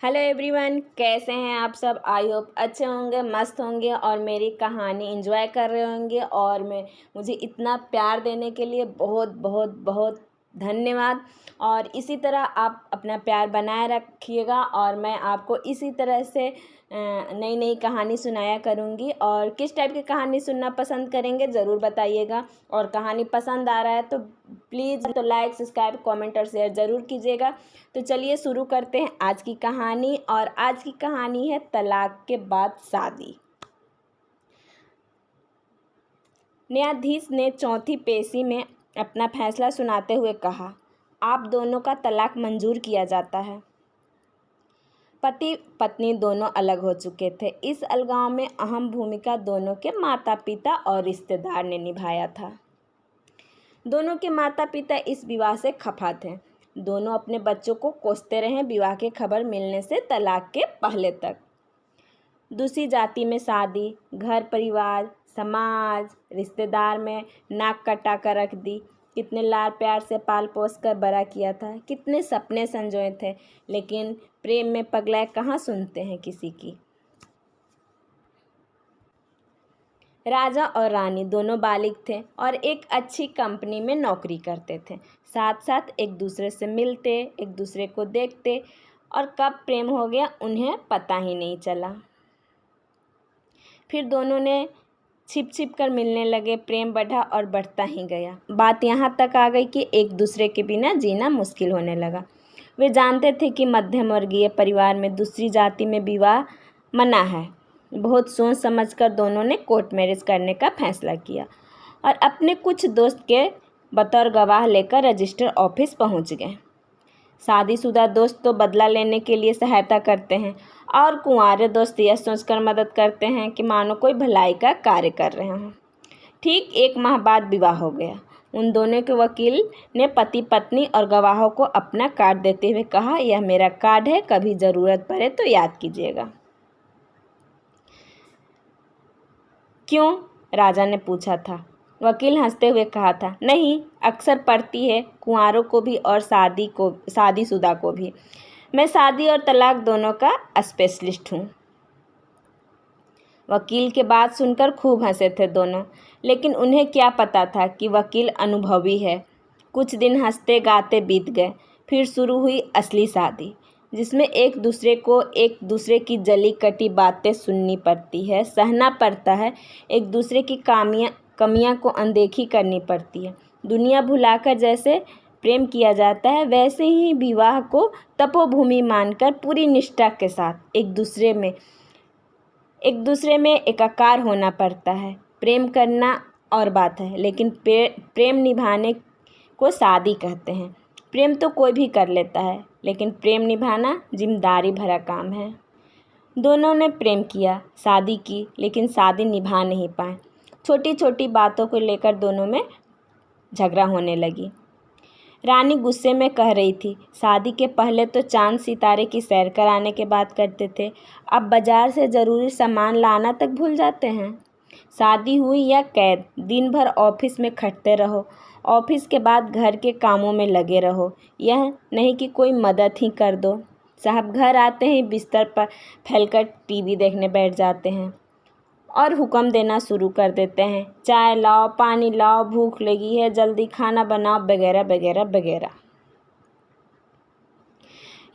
Hello everyone, कैसे हैं आप सब। आई होप अच्छे होंगे, मस्त होंगे और मेरी कहानी एंजॉय कर रहे होंगे। और मुझे इतना प्यार देने के लिए बहुत बहुत बहुत धन्यवाद। और इसी तरह आप अपना प्यार बनाए रखिएगा और मैं आपको इसी तरह से नई नई कहानी सुनाया करूँगी। और किस टाइप की कहानी सुनना पसंद करेंगे ज़रूर बताइएगा। और कहानी पसंद आ रहा है तो प्लीज़ तो लाइक, सब्सक्राइब, कमेंट और शेयर ज़रूर कीजिएगा। तो चलिए शुरू करते हैं आज की कहानी। और आज की कहानी है तलाक के बाद शादी। न्यायाधीश ने चौथी पेशी में अपना फैसला सुनाते हुए कहा, आप दोनों का तलाक मंजूर किया जाता है। पति पत्नी दोनों अलग हो चुके थे। इस अलगाव में अहम भूमिका दोनों के माता पिता और रिश्तेदार ने निभाया था। दोनों के माता पिता इस विवाह से खफा थे। दोनों अपने बच्चों को कोसते रहे विवाह की खबर मिलने से तलाक के पहले तक। दूसरी जाति में शादी, घर परिवार, समाज, रिश्तेदार में नाक कटा कर रख दी। कितने लाड प्यार से पाल पोस कर बड़ा किया था, कितने सपने संजोए थे, लेकिन प्रेम में पगलाए कहाँ सुनते हैं किसी की। राजा और रानी दोनों बालिग थे और एक अच्छी कंपनी में नौकरी करते थे। साथ साथ एक दूसरे से मिलते, एक दूसरे को देखते और कब प्रेम हो गया उन्हें पता ही नहीं चला। फिर दोनों ने छिप छिप कर मिलने लगे। प्रेम बढ़ा और बढ़ता ही गया। बात यहाँ तक आ गई कि एक दूसरे के बिना जीना मुश्किल होने लगा। वे जानते थे कि मध्यम वर्गीय परिवार में दूसरी जाति में विवाह मना है। बहुत सोच समझकर दोनों ने कोर्ट मैरिज करने का फैसला किया और अपने कुछ दोस्त के बतौर गवाह लेकर रजिस्टर ऑफिस पहुंच गए। शादीशुदा दोस्त तो बदला लेने के लिए सहायता करते हैं और कुंवारे दोस्त यह सोचकर मदद करते हैं कि मानो कोई भलाई का कार्य कर रहे हों। ठीक 1 माह बाद विवाह हो गया। उन दोनों के वकील ने पति पत्नी और गवाहों को अपना कार्ड देते हुए कहा, यह मेरा कार्ड है, कभी ज़रूरत पड़े तो याद कीजिएगा। क्यों? राजा ने पूछा था। वकील हंसते हुए कहा था, नहीं, अक्सर पड़ती है, कुंवारों को भी और शादीशुदा को भी। मैं शादी और तलाक दोनों का स्पेशलिस्ट हूँ। वकील के बात सुनकर खूब हंसे थे दोनों, लेकिन उन्हें क्या पता था कि वकील अनुभवी है। कुछ दिन हंसते गाते बीत गए। फिर शुरू हुई असली शादी, जिसमें एक दूसरे की जली कटी बातें सुननी पड़ती है, सहना पड़ता है, एक दूसरे की कमियां को अनदेखी करनी पड़ती है। दुनिया भुलाकर जैसे प्रेम किया जाता है, वैसे ही विवाह को तपोभूमि मानकर पूरी निष्ठा के साथ एक दूसरे में एकाकार होना पड़ता है। प्रेम करना और बात है, लेकिन प्रेम निभाने को शादी कहते हैं। प्रेम तो कोई भी कर लेता है, लेकिन प्रेम निभाना जिम्मेदारी भरा काम है। दोनों ने प्रेम किया, शादी की, लेकिन शादी निभा नहीं पाए। छोटी छोटी बातों को लेकर दोनों में झगड़ा होने लगी। रानी गुस्से में कह रही थी, शादी के पहले तो चांद सितारे की सैर कराने के बात करते थे, अब बाजार से ज़रूरी सामान लाना तक भूल जाते हैं। शादी हुई या कैद, दिन भर ऑफिस में खटते रहो, ऑफिस के बाद घर के कामों में लगे रहो। यह नहीं कि कोई मदद ही कर दो। साहब घर आते ही बिस्तर पर फैलकर टीवी देखने बैठ जाते हैं और हुक्म देना शुरू कर देते हैं, चाय लाओ, पानी लाओ, भूख लगी है, जल्दी खाना बनाओ, वगैरह वगैरह वगैरह।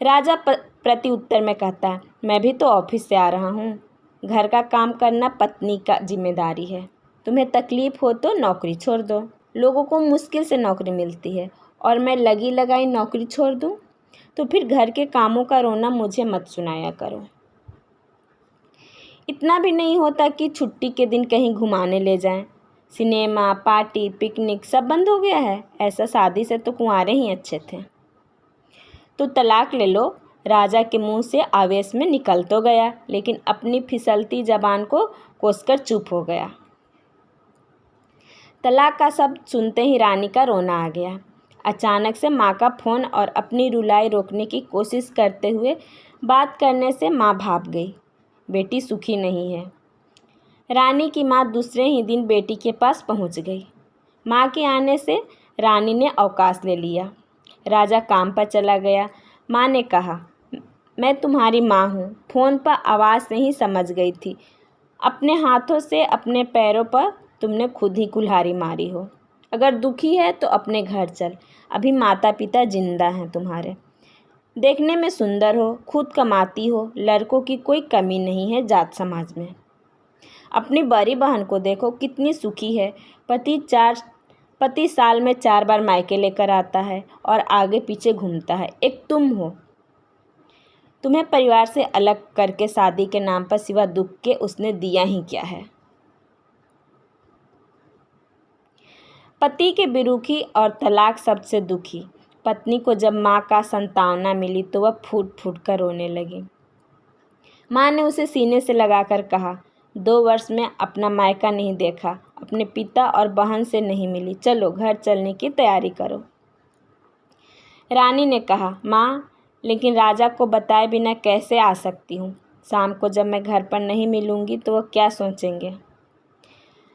राजा प्रति उत्तर में कहता है, मैं भी तो ऑफिस से आ रहा हूँ। घर का काम करना पत्नी का जिम्मेदारी है। तुम्हें तकलीफ हो तो नौकरी छोड़ दो। लोगों को मुश्किल से नौकरी मिलती है और मैं लगी लगाई नौकरी छोड़ दूँ? तो फिर घर के कामों का रोना मुझे मत सुनाया करो। इतना भी नहीं होता कि छुट्टी के दिन कहीं घुमाने ले जाएं। सिनेमा, पार्टी, पिकनिक सब बंद हो गया है। ऐसा शादी से तो कुंवारे ही अच्छे थे। तो तलाक ले लो। राजा के मुंह से आवेश में निकल तो गया, लेकिन अपनी फिसलती जबान को कोसकर चुप हो गया। तलाक का शब्द सुनते ही रानी का रोना आ गया। अचानक से माँ का फ़ोन और अपनी रुलाई रोकने की कोशिश करते हुए बात करने से माँ भाप गई। बेटी सुखी नहीं है। रानी की माँ दूसरे ही दिन बेटी के पास पहुँच गई। माँ के आने से रानी ने अवकाश ले लिया। राजा काम पर चला गया। माँ ने कहा, मैं तुम्हारी माँ हूँ। फ़ोन पर आवाज़ से ही समझ गई थी। अपने हाथों से अपने पैरों पर तुमने खुद ही कुल्हाड़ी मारी हो। अगर दुखी है तो अपने घर चल, अभी माता पिता जिंदा हैं तुम्हारे। देखने में सुंदर हो, खुद कमाती हो, लड़कों की कोई कमी नहीं है जाट समाज में। अपनी बड़ी बहन को देखो, कितनी सुखी है। पति साल में 4 बार मायके लेकर आता है और आगे पीछे घूमता है। एक तुम हो। तुम्हें परिवार से अलग करके शादी के नाम पर सिवा दुख के उसने दिया ही क्या है। पति के बिरुखी और तलाक सबसे दुखी। पत्नी को जब माँ का संतावना मिली तो वह फूट फूट कर रोने लगी। माँ ने उसे सीने से लगाकर कहा, 2 वर्ष में अपना मायका नहीं देखा, अपने पिता और बहन से नहीं मिली, चलो घर चलने की तैयारी करो। रानी ने कहा, माँ, लेकिन राजा को बताए बिना कैसे आ सकती हूँ। शाम को जब मैं घर पर नहीं मिलूँगी तो वह क्या सोचेंगे।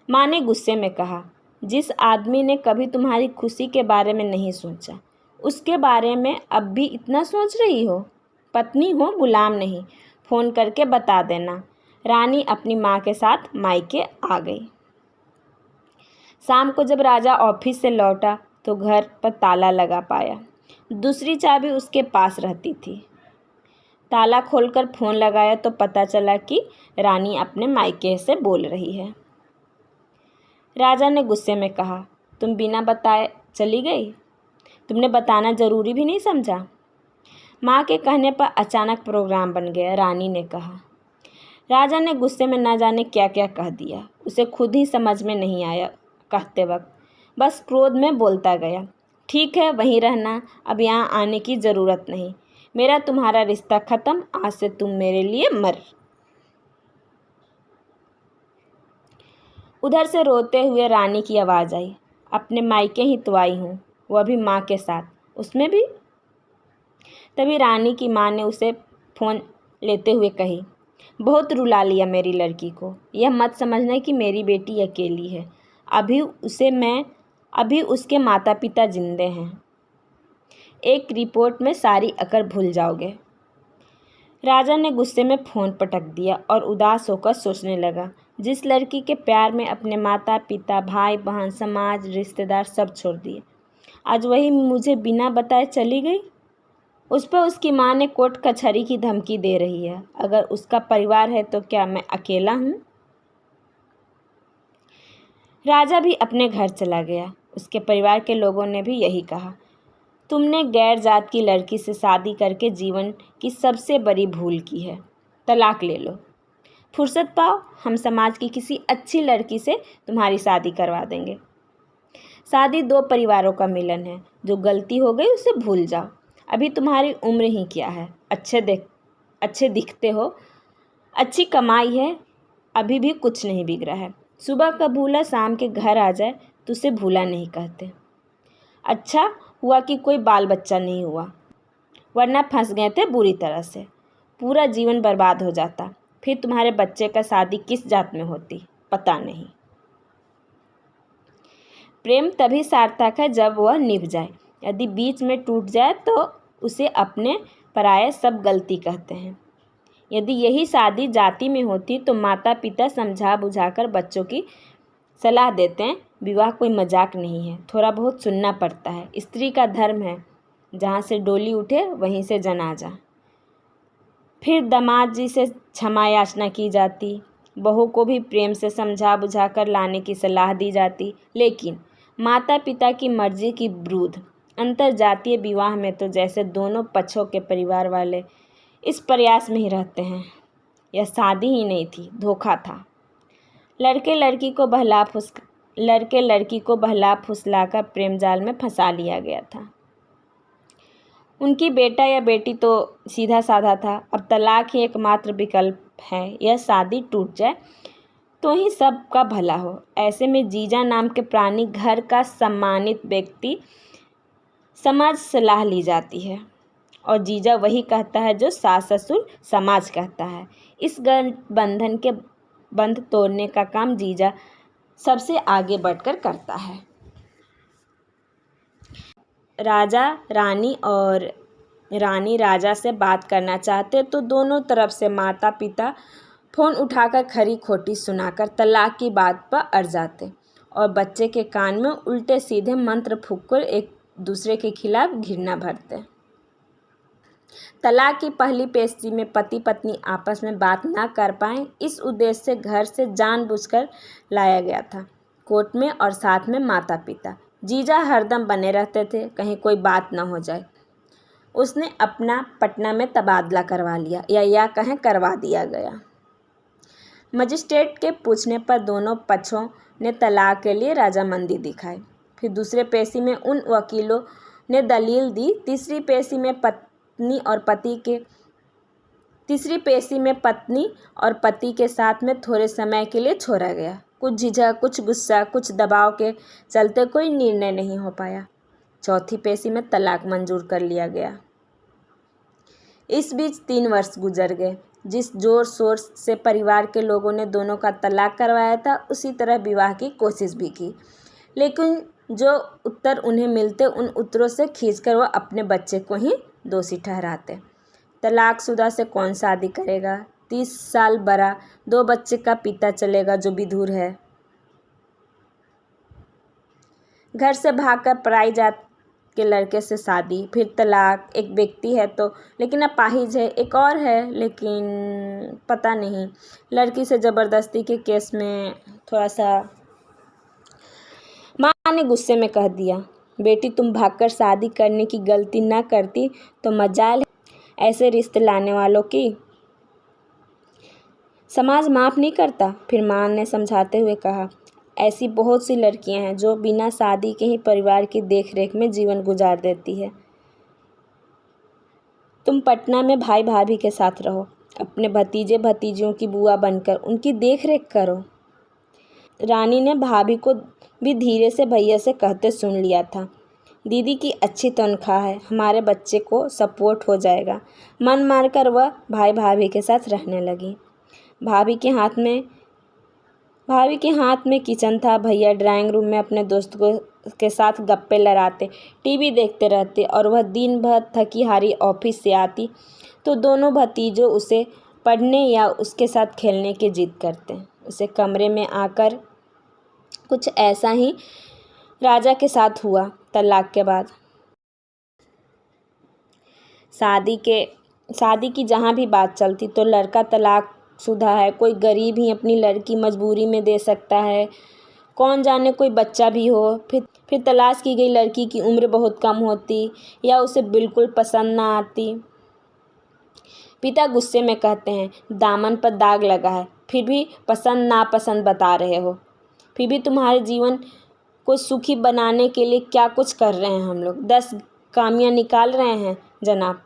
माँ ने गुस्से में कहा, जिस आदमी ने कभी तुम्हारी खुशी के बारे में नहीं सोचा, उसके बारे में अब भी इतना सोच रही हो। पत्नी हो, गुलाम नहीं। फ़ोन करके बता देना। रानी अपनी माँ के साथ मायके आ गई। शाम को जब राजा ऑफिस से लौटा तो घर पर ताला लगा पाया। दूसरी चाबी उसके पास रहती थी। ताला खोलकर फ़ोन लगाया तो पता चला कि रानी अपने मायके से बोल रही है। राजा ने गुस्से में कहा, तुम बिना बताए चली गई? तुमने बताना ज़रूरी भी नहीं समझा? माँ के कहने पर अचानक प्रोग्राम बन गया, रानी ने कहा। राजा ने गुस्से में न जाने क्या क्या कह दिया। उसे खुद ही समझ में नहीं आया कहते वक्त, बस क्रोध में बोलता गया, ठीक है, वहीं रहना, अब यहाँ आने की ज़रूरत नहीं। मेरा तुम्हारा रिश्ता ख़त्म, आज से तुम मेरे लिए मर। उधर से रोते हुए रानी की आवाज़ आई, अपने मायके ही तो आई हूँ, वह भी माँ के साथ, उसमें भी। तभी रानी की माँ ने उसे फ़ोन लेते हुए कही, बहुत रुला लिया मेरी लड़की को। यह मत समझना कि मेरी बेटी अकेली है। अभी उसके माता पिता जिंदे हैं। एक रिपोर्ट में सारी अकड़ भूल जाओगे। राजा ने गुस्से में फ़ोन पटक दिया और उदास होकर सोचने लगा, जिस लड़की के प्यार में अपने माता पिता, भाई बहन, समाज, रिश्तेदार सब छोड़ दिए, आज वही मुझे बिना बताए चली गई। उस पर उसकी माँ ने कोर्ट कचहरी की धमकी दे रही है। अगर उसका परिवार है तो क्या मैं अकेला हूँ? राजा भी अपने घर चला गया। उसके परिवार के लोगों ने भी यही कहा, तुमने गैर जात की लड़की से शादी करके जीवन की सबसे बड़ी भूल की है। तलाक ले लो, फुर्सत पाओ, हम समाज की किसी अच्छी लड़की से तुम्हारी शादी करवा देंगे। शादी 2 परिवारों का मिलन है, जो गलती हो गई उसे भूल जाओ। अभी तुम्हारी उम्र ही क्या है, अच्छे दिखते हो, अच्छी कमाई है, अभी भी कुछ नहीं बिगड़ा है। सुबह का भूला शाम के घर आ जाए तो उसे भूला नहीं कहते। अच्छा हुआ कि कोई बाल बच्चा नहीं हुआ, वरना फंस गए थे बुरी तरह से। पूरा जीवन बर्बाद हो जाता। फिर तुम्हारे बच्चे का शादी किस जात में होती पता नहीं। प्रेम तभी सार्थक है जब वह निभ जाए। यदि बीच में टूट जाए तो उसे अपने पराये सब गलती कहते हैं। यदि यही शादी जाति में होती तो माता पिता समझा बुझाकर बच्चों की सलाह देते हैं। विवाह कोई मजाक नहीं है, थोड़ा बहुत सुनना पड़ता है। स्त्री का धर्म है, जहाँ से डोली उठे वहीं से जनाजा। फिर दामाद जी से क्षमा याचना की जाती, बहू को भी प्रेम से समझा बुझाकर लाने की सलाह दी जाती। लेकिन माता पिता की मर्जी की विरुद्ध अंतर जातीय विवाह में तो जैसे दोनों पक्षों के परिवार वाले इस प्रयास में ही रहते हैं। यह शादी ही नहीं थी, धोखा था। लड़के लड़की को बहला फुसलाकर प्रेम जाल में फंसा लिया गया था। उनकी बेटा या बेटी तो सीधा साधा था। अब तलाक ही एकमात्र विकल्प है। यह शादी टूट जाए तो ही सबका भला हो। ऐसे में जीजा नाम के प्राणी, घर का सम्मानित व्यक्ति, समाज सलाह ली जाती है और जीजा वही कहता है जो सास ससुर समाज कहता है। इस बंधन के बंध तोड़ने का काम जीजा सबसे आगे बढ़कर करता है। राजा, रानी और रानी राजा से बात करना चाहते तो दोनों तरफ से माता पिता फ़ोन उठाकर खरी खोटी सुनाकर तलाक की बात पर अड़ जाते और बच्चे के कान में उल्टे सीधे मंत्र फूंककर एक दूसरे के खिलाफ घृणा भरते। तलाक की पहली पेशी में पति पत्नी आपस में बात ना कर पाए, इस उद्देश्य से घर से जानबूझकर लाया गया था। कोर्ट में और साथ में माता पिता जीजा हरदम बने रहते थे, कहीं कोई बात न हो जाए। उसने अपना पटना में तबादला करवा लिया या कहें करवा दिया गया। मजिस्ट्रेट के पूछने पर दोनों पक्षों ने तलाक के लिए रजामंदी दिखाई। फिर दूसरे पेशी में उन वकीलों ने दलील दी। तीसरी पेशी में पत्नी और पति के साथ में थोड़े समय के लिए छोड़ा गया। कुछ झिझक, कुछ गुस्सा, कुछ दबाव के चलते कोई निर्णय नहीं हो पाया। चौथी पेशी में तलाक मंजूर कर लिया गया। इस बीच 3 वर्ष गुजर गए। जिस जोर शोर से परिवार के लोगों ने दोनों का तलाक करवाया था, उसी तरह विवाह की कोशिश भी की, लेकिन जो उत्तर उन्हें मिलते उन उत्तरों से खींचकर वह अपने बच्चे को ही दोषी ठहराते। तलाकशुदा से कौन शादी करेगा? 30 साल बड़ा 2 बच्चे का पिता चलेगा जो विधुर है। घर से भागकर पराई जात के लड़के से शादी, फिर तलाक। एक व्यक्ति है तो लेकिन अपाहिज है, एक और है लेकिन पता नहीं। लड़की से ज़बरदस्ती के केस में थोड़ा सा माँ ने गुस्से में कह दिया, बेटी तुम भागकर शादी करने की गलती ना करती तो मजाल ऐसे रिश्ते लाने वालों की। समाज माफ़ नहीं करता। फिर माँ ने समझाते हुए कहा, ऐसी बहुत सी लड़कियां हैं जो बिना शादी के ही परिवार की देखरेख में जीवन गुजार देती है। तुम पटना में भाई भाभी के साथ रहो, अपने भतीजे भतीजियों की बुआ बनकर उनकी देखरेख करो। रानी ने भाभी को भी धीरे से भैया से कहते सुन लिया था, दीदी की अच्छी तनख्वाह है, हमारे बच्चे को सपोर्ट हो जाएगा। मन मारकर वह भाई भाभी के साथ रहने लगी। भाभी के हाथ में किचन था। भैया ड्राइंग रूम में अपने दोस्तों के साथ गप्पे लड़ाते, टीवी देखते रहते और वह दिन भर थकी हारी ऑफिस से आती तो दोनों भतीजों उसे पढ़ने या उसके साथ खेलने की जिद करते। उसे कमरे में आकर कुछ ऐसा ही राजा के साथ हुआ। तलाक के बाद शादी की जहाँ भी बात चलती तो लड़का तलाक शुदा है, कोई गरीब ही अपनी लड़की मजबूरी में दे सकता है, कौन जाने कोई बच्चा भी हो। फिर तलाश की गई लड़की की उम्र बहुत कम होती या उसे बिल्कुल पसंद ना आती। पिता गुस्से में कहते हैं, दामन पर दाग लगा है, फिर भी पसंद नापसंद बता रहे हो। फिर भी तुम्हारे जीवन को सुखी बनाने के लिए क्या कुछ कर रहे हैं हम लोग, 10 कामियाँ निकाल रहे हैं जनाब।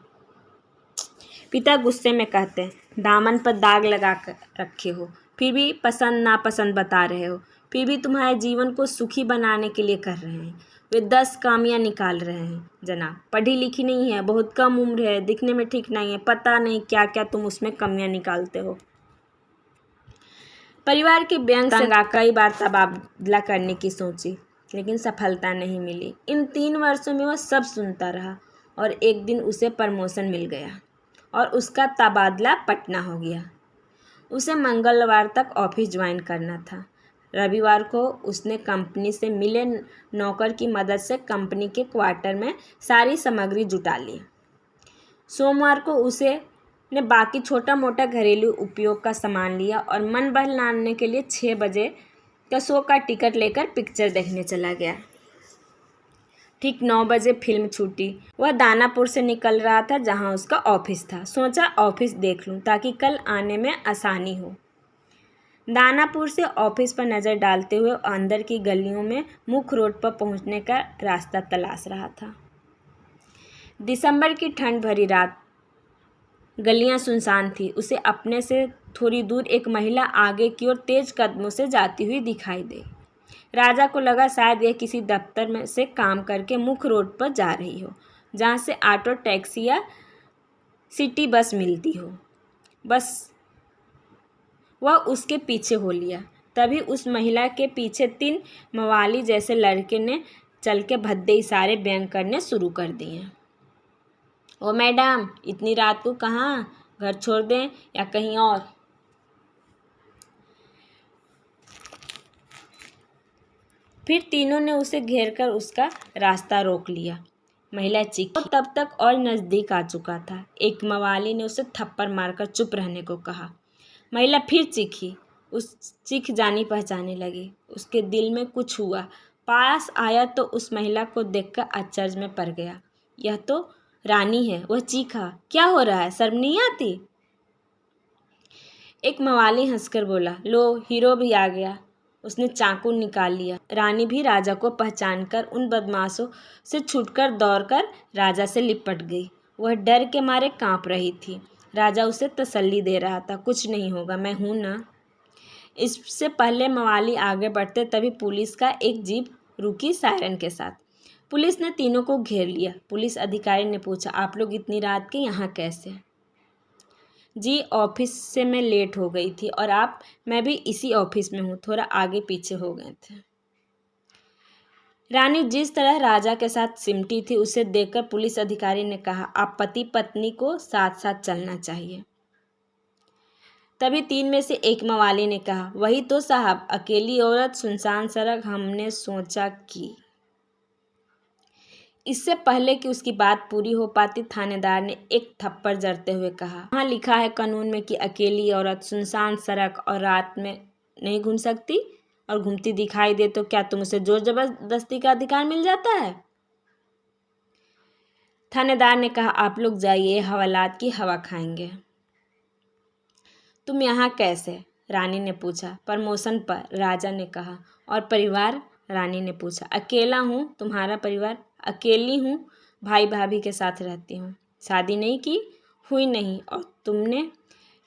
पिता गुस्से में कहते हैं, दामन पर दाग लगा कर रखे हो, फिर भी पसंद नापसंद बता रहे हो। फिर भी तुम्हारे जीवन को सुखी बनाने के लिए कर रहे हैं। वे 10 कामियाँ निकाल रहे हैं जनाब। पढ़ी लिखी नहीं है, बहुत कम उम्र है, दिखने में ठीक नहीं है, पता नहीं क्या क्या तुम उसमें कमियाँ निकालते हो। परिवार के व्यंग से कई बार तबादला करने की सोची, लेकिन सफलता नहीं मिली। इन 3 वर्षों में वह सब सुनता रहा और एक दिन उसे प्रमोशन मिल गया और उसका तबादला पटना हो गया। उसे मंगलवार तक ऑफिस ज्वाइन करना था। रविवार को उसने कंपनी से मिले नौकर की मदद से कंपनी के क्वार्टर में सारी सामग्री जुटा ली। सोमवार को उसने बाकी छोटा मोटा घरेलू उपयोग का सामान लिया और मन बहलाने के लिए 6 बजे का शो का टिकट लेकर पिक्चर देखने चला गया। ठीक 9 बजे फिल्म छूटी। वह दानापुर से निकल रहा था जहां उसका ऑफिस था। सोचा ऑफिस देख लूं ताकि कल आने में आसानी हो। दानापुर से ऑफिस पर नज़र डालते हुए अंदर की गलियों में मुख्य रोड पर पहुंचने का रास्ता तलाश रहा था। दिसंबर की ठंड भरी रात, गलियां सुनसान थी। उसे अपने से थोड़ी दूर एक महिला आगे की ओर तेज कदमों से जाती हुई दिखाई दी। राजा को लगा शायद यह किसी दफ्तर में से काम करके मुख्य रोड पर जा रही हो, जहाँ से ऑटो, टैक्सी या सिटी बस मिलती हो। बस वह उसके पीछे हो लिया। तभी उस महिला के पीछे 3 मवाली जैसे लड़के ने चल के भद्दे इशारे व्यंग करने शुरू कर दिए। ओ मैडम, इतनी रात को कहाँ? घर छोड़ दें या कहीं और? फिर तीनों ने उसे घेरकर उसका रास्ता रोक लिया। महिला चीखी। वो तब तक और नज़दीक आ चुका था। एक मवाली ने उसे थप्पड़ मारकर चुप रहने को कहा। महिला फिर चीखी। उस चीख जानी पहचानी लगी। उसके दिल में कुछ हुआ। पास आया तो उस महिला को देखकर आश्चर्य में पड़ गया। यह तो रानी है। वह चीखा, क्या हो रहा है? शर्म नहीं आती? एक मवाली हंसकर बोला, लो, हीरो भी आ गया। उसने चाकू निकाल लिया। रानी भी राजा को पहचानकर उन बदमाशों से छूटकर दौड़कर राजा से लिपट गई। वह डर के मारे कांप रही थी। राजा उसे तसल्ली दे रहा था, कुछ नहीं होगा, मैं हूं ना। इससे पहले मवाली आगे बढ़ते तभी पुलिस का एक जीप रुकी सायरन के साथ। पुलिस ने तीनों को घेर लिया। पुलिस अधिकारी ने पूछा, आप लोग इतनी रात के यहाँ कैसे? जी, ऑफिस से मैं लेट हो गई थी। और आप? मैं भी इसी ऑफिस में हूँ, थोड़ा आगे पीछे हो गए थे। रानी जिस तरह राजा के साथ सिमटी थी उसे देखकर पुलिस अधिकारी ने कहा, आप पति पत्नी को साथ साथ चलना चाहिए। तभी तीन में से एक मवाली ने कहा, वही तो साहब, अकेली औरत, सुनसान सड़क, हमने सोचा कि। इससे पहले कि उसकी बात पूरी हो पाती, थानेदार ने एक थप्पड़ जड़ते हुए कहा, वहाँ लिखा है कानून में कि अकेली औरत सुनसान सड़क और रात में नहीं घूम सकती, और घूमती दिखाई दे तो क्या तुम उसे जोर जबरदस्ती का अधिकार मिल जाता है? थानेदार ने कहा, आप लोग जाइए, हवालात की हवा खाएंगे। तुम यहाँ कैसे? रानी ने पूछा। प्रमोशन पर, राजा ने कहा। और परिवार? रानी ने पूछा। अकेला हूँ। तुम्हारा परिवार? अकेली हूँ, भाई भाभी के साथ रहती हूँ। शादी नहीं की? हुई नहीं। और तुमने?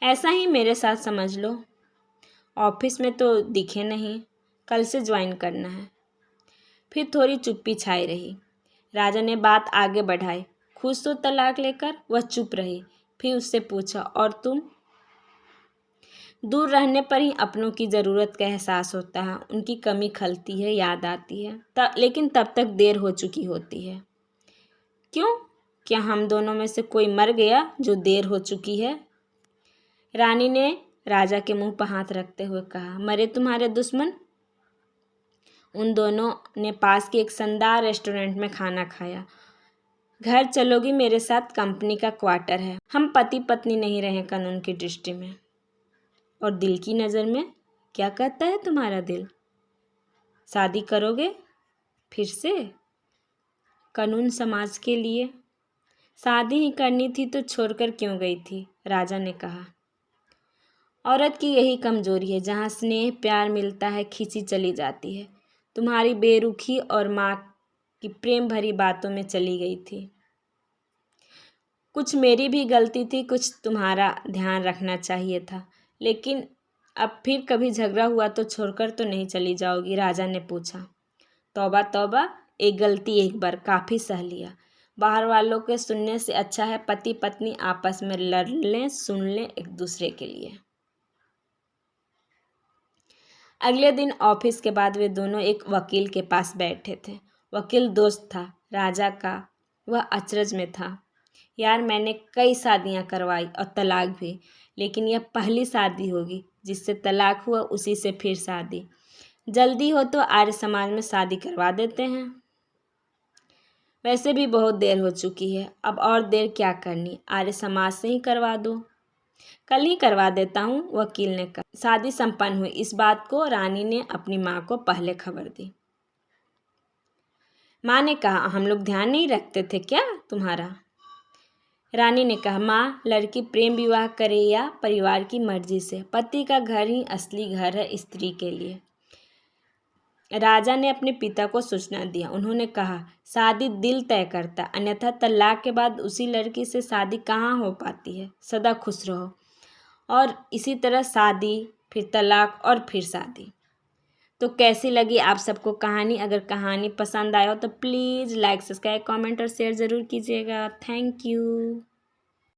ऐसा ही मेरे साथ समझ लो। ऑफिस में तो दिखे नहीं, कल से ज्वाइन करना है। फिर थोड़ी चुप्पी छाई रही। राजा ने बात आगे बढ़ाई, खुश तो तलाक लेकर? वह चुप रही। फिर उससे पूछा, और तुम? दूर रहने पर ही अपनों की ज़रूरत का एहसास होता है, उनकी कमी खलती है, याद आती है, लेकिन तब तक देर हो चुकी होती है। क्यों? क्या हम दोनों में से कोई मर गया जो देर हो चुकी है? रानी ने राजा के मुंह पर हाथ रखते हुए कहा, मरे तुम्हारे दुश्मन? उन दोनों ने पास के एक शानदार रेस्टोरेंट में खाना खाया। घर चलोगी मेरे साथ? कंपनी का क्वार्टर है। हम पति पत्नी नहीं रहे कानून की दृष्टि में। और दिल की नज़र में? क्या कहता है तुम्हारा दिल? शादी करोगे फिर से? कानून समाज के लिए? शादी ही करनी थी तो छोड़कर क्यों गई थी? राजा ने कहा। औरत की यही कमजोरी है, जहाँ स्नेह प्यार मिलता है खींची चली जाती है। तुम्हारी बेरुखी और माँ की प्रेम भरी बातों में चली गई थी। कुछ मेरी भी गलती थी, कुछ तुम्हारा ध्यान रखना चाहिए था। लेकिन अब फिर कभी झगड़ा हुआ तो छोड़कर तो नहीं चली जाओगी? राजा ने पूछा। तौबा तौबा, एक गलती एक बार, काफ़ी सह लिया। बाहर वालों के सुनने से अच्छा है पति पत्नी आपस में लड़ लें, सुन लें एक दूसरे के लिए। अगले दिन ऑफिस के बाद वे दोनों एक वकील के पास बैठे थे। वकील दोस्त था राजा का। वह अचरज में था। यार, मैंने कई शादियां करवाई और तलाक भी, लेकिन यह पहली शादी होगी जिससे तलाक हुआ, उसी से फिर शादी। जल्दी हो तो आर्य समाज में शादी करवा देते हैं। वैसे भी बहुत देर हो चुकी है, अब और देर क्या करनी, आर्य समाज से ही करवा दो। कल ही करवा देता हूँ, वकील ने कहा। शादी संपन्न हुई। इस बात को रानी ने अपनी माँ को पहले खबर दी। माँ ने कहा, हम लोग ध्यान नहीं रखते थे क्या तुम्हारा? रानी ने कहा, माँ, लड़की प्रेम विवाह करे या परिवार की मर्जी से, पति का घर ही असली घर है स्त्री के लिए। राजा ने अपने पिता को सूचना दिया। उन्होंने कहा, शादी दिल तय करता, अन्यथा तलाक के बाद उसी लड़की से शादी कहाँ हो पाती है। सदा खुश रहो। और इसी तरह शादी, फिर तलाक और फिर शादी। तो कैसी लगी आप सबको कहानी? अगर कहानी पसंद आया हो तो प्लीज़ लाइक, सब्सक्राइब, कमेंट और शेयर ज़रूर कीजिएगा। Thank you.